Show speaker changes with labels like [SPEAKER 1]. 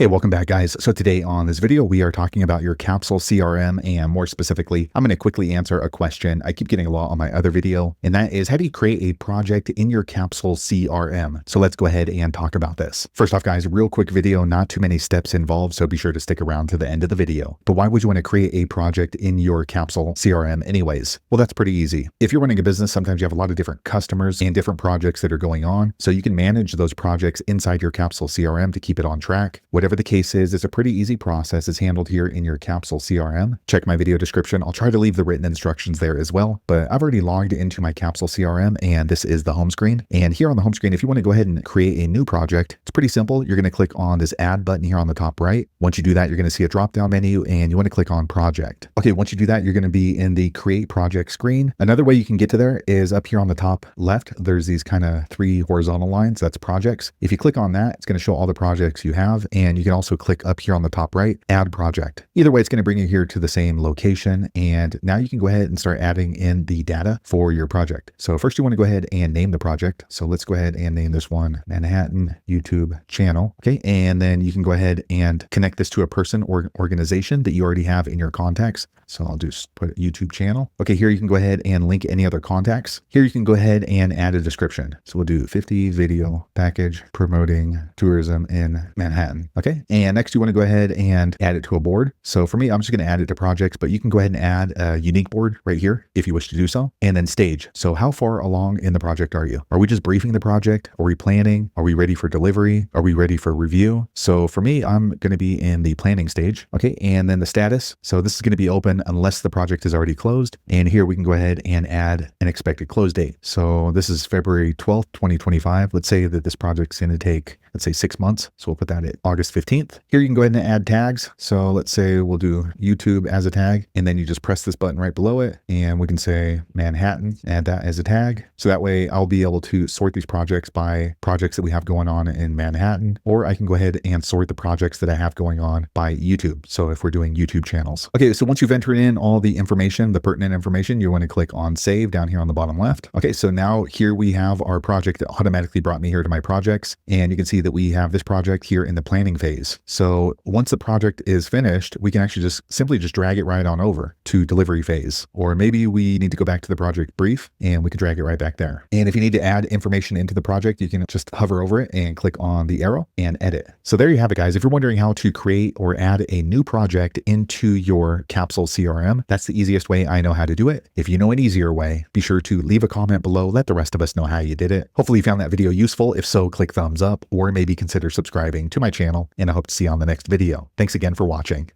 [SPEAKER 1] Hey, welcome back, guys. So today on this video, we are talking about your Capsule CRM, and more specifically, I'm going to quickly answer a question I keep getting a lot on my other video, and that is, how do you create a project in your Capsule CRM? So let's go ahead and talk about this. First off, guys, real quick video, not too many steps involved, so be sure to stick around to the end of the video. But why would you want to create a project in your Capsule CRM anyways? Well, that's pretty easy. If you're running a business, sometimes you have a lot of different customers and different projects that are going on, so you can manage those projects inside your Capsule CRM to keep it on track. Whatever the case is, it's a pretty easy process. It's handled here in your Capsule CRM. Check my video description. I'll try to leave the written instructions there as well, but I've already logged into my Capsule CRM, and this is the home screen. And here on the home screen, if you want to go ahead and create a new project, it's pretty simple. You're going to click on this add button here on the top right. Once you do that, you're going to see a drop down menu, and you want to click on project. Okay, once you do that, you're going to be in the create project screen. Another way you can get to there is up here on the top left. There's these kind of three horizontal lines. That's projects. If you click on that, it's going to show all the projects you have, and you can also click up here on the top right, add project. Either way, it's going to bring you here to the same location. And now you can go ahead and start adding in the data for your project. So first you want to go ahead and name the project. So let's go ahead and name this one Manhattan YouTube channel. Okay. And then you can go ahead and connect this to a person or organization that you already have in your contacts. So I'll just put YouTube channel. Okay. Here you can go ahead and link any other contacts. Here you can go ahead and add a description. So we'll do 50 video package promoting tourism in Manhattan. Okay. And next you want to go ahead and add it to a board. So for me, I'm just going to add it to projects, but you can go ahead and add a unique board right here if you wish to do so. And then stage. So how far along in the project are you? Are we just briefing the project? Are we planning? Are we ready for delivery? Are we ready for review? So for me, I'm going to be in the planning stage. Okay. And then the status. So this is going to be open unless the project is already closed. And here we can go ahead and add an expected close date. So this is February 12th, 2025. Let's say that this project's going to take, let's say 6 months. So we'll put that at August 15th. Here you can go ahead and add tags. So let's say we'll do YouTube as a tag, and then you just press this button right below it, and we can say Manhattan, add that as a tag. So that way I'll be able to sort these projects by projects that we have going on in Manhattan, or I can go ahead and sort the projects that I have going on by YouTube. So if we're doing YouTube channels. Okay, so once you've entered in all the information, the pertinent information, you want to click on save down here on the bottom left. Okay, so now here we have our project that automatically brought me here to my projects, and you can see that we have this project here in the planning phase. So once the project is finished, we can actually just simply drag it right on over to delivery phase. Or maybe we need to go back to the project brief, and we can drag it right back there. And if you need to add information into the project, you can just hover over it and click on the arrow and edit. So there you have it, guys. If you're wondering how to create or add a new project into your Capsule CRM, that's the easiest way I know how to do it. If you know an easier way, be sure to leave a comment below. Let the rest of us know how you did it. Hopefully you found that video useful. If so, click thumbs up, or maybe consider subscribing to my channel, and I hope to see you on the next video. Thanks again for watching.